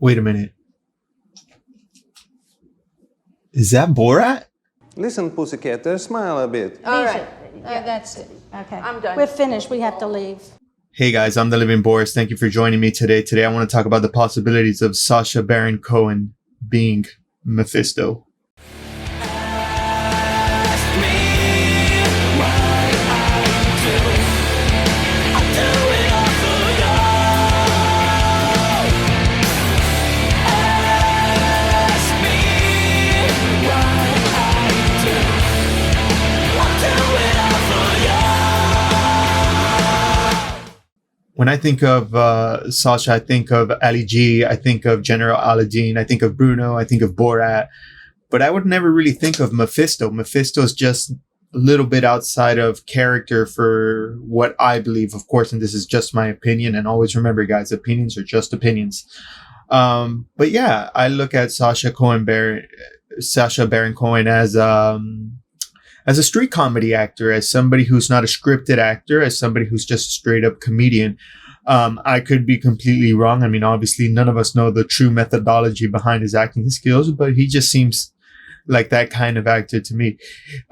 Wait a minute. Is that Borat? Listen, pussycat, smile a bit. All right. That's it. Okay. I'm done. We're finished. We have to leave. Hey guys, I'm TheLivingBoris. Thank you for joining me today. Today I want to talk about the possibilities of Sacha Baron Cohen being Mephisto. When I think of Sacha, I think of Ali G, I think of General Aladdin, I think of Bruno, I think of Borat, but I would never really think of Mephisto. Mephisto is just a little bit outside of character for what I believe, of course, and this is just my opinion. And always remember, guys, opinions are just opinions. But yeah, I look at Sacha Baron Cohen as a street comedy actor, as somebody who's not a scripted actor, as somebody who's just a straight up comedian. I could be completely wrong. I mean, obviously none of us know the true methodology behind his acting skills, but he just seems like that kind of actor to me.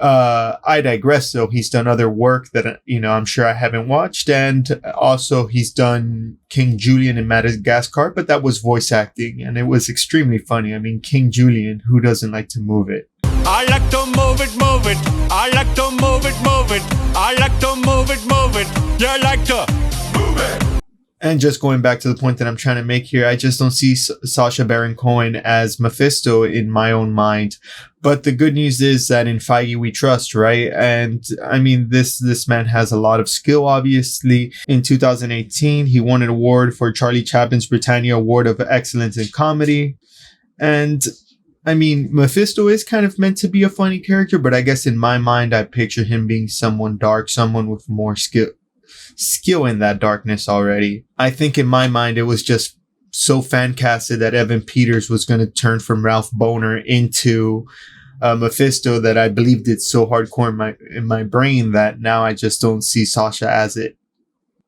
I digress though. He's done other work that, I'm sure I haven't watched. And also he's done King Julian in Madagascar, but that was voice acting and it was extremely funny. I mean, King Julian, who doesn't like to move it? I like to move it, move it. I like to move it, move it. I like to move it, move it. You like to move it. And just going back to the point that I'm trying to make here, I just don't see Sacha Baron Cohen as Mephisto in my own mind. But the good news is that in Feige we trust, right? And I mean, this man has a lot of skill, obviously. In 2018, he won an award for Charlie Chaplin's Britannia Award of Excellence in Comedy. And I mean, Mephisto is kind of meant to be a funny character, but I guess in my mind, I picture him being someone dark, someone with more skill in that darkness already. I think in my mind, it was just so fan casted that Evan Peters was going to turn from Ralph Bohner into Mephisto that I believed it so hardcore in my brain that now I just don't see Sacha as it.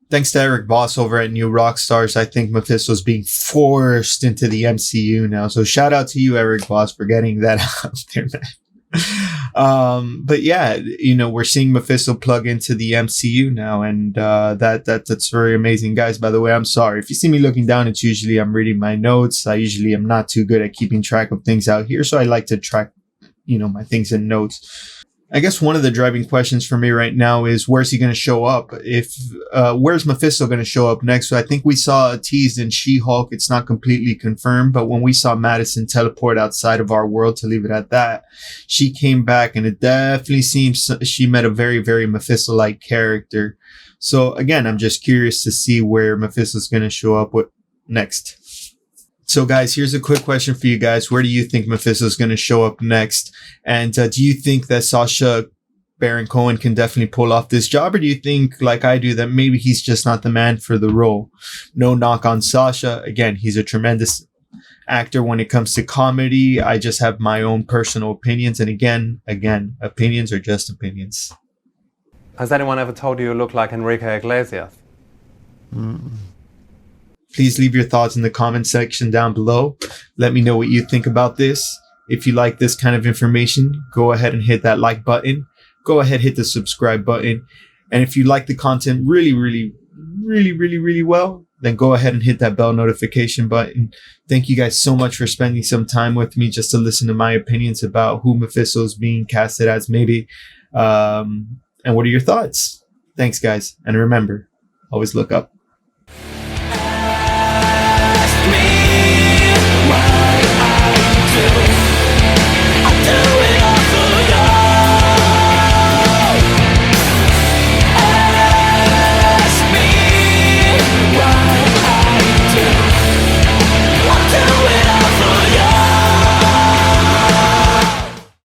Thanks to Eric Voss over at New Rockstars, I think Mephisto is being forced into the MCU now. So shout out to you, Eric Voss, for getting that out there, man. But yeah, we're seeing Mephisto plug into the MCU now, and that's very amazing, guys. By the way, I'm sorry if you see me looking down. It's usually I'm reading my notes. I usually am not too good at keeping track of things out here, so I like to track, my things in notes. I guess one of the driving questions for me right now is where's he going to show up? Where's Mephisto going to show up next? So I think we saw a tease in She-Hulk. It's not completely confirmed, but when we saw Madison teleport outside of our world, to leave it at that, she came back and it definitely seems she met a very, very Mephisto-like character. So again, I'm just curious to see where Mephisto's going to show up next. So guys, here's a quick question for you guys. Where do you think Mephisto is going to show up next? And do you think that Sacha Baron Cohen can definitely pull off this job? Or do you think, like I do, that maybe he's just not the man for the role? No knock on Sacha. Again, he's a tremendous actor when it comes to comedy. I just have my own personal opinions. And again, opinions are just opinions. Has anyone ever told you look like Enrique Iglesias? Please leave your thoughts in the comment section down below. Let me know what you think about this. If you like this kind of information, go ahead and hit that like button. Go ahead, hit the subscribe button. And if you like the content really, really, really, really, really well, then go ahead and hit that bell notification button. Thank you guys so much for spending some time with me just to listen to my opinions about who Mephisto is being casted as maybe. And what are your thoughts? Thanks, guys. And remember, always look up.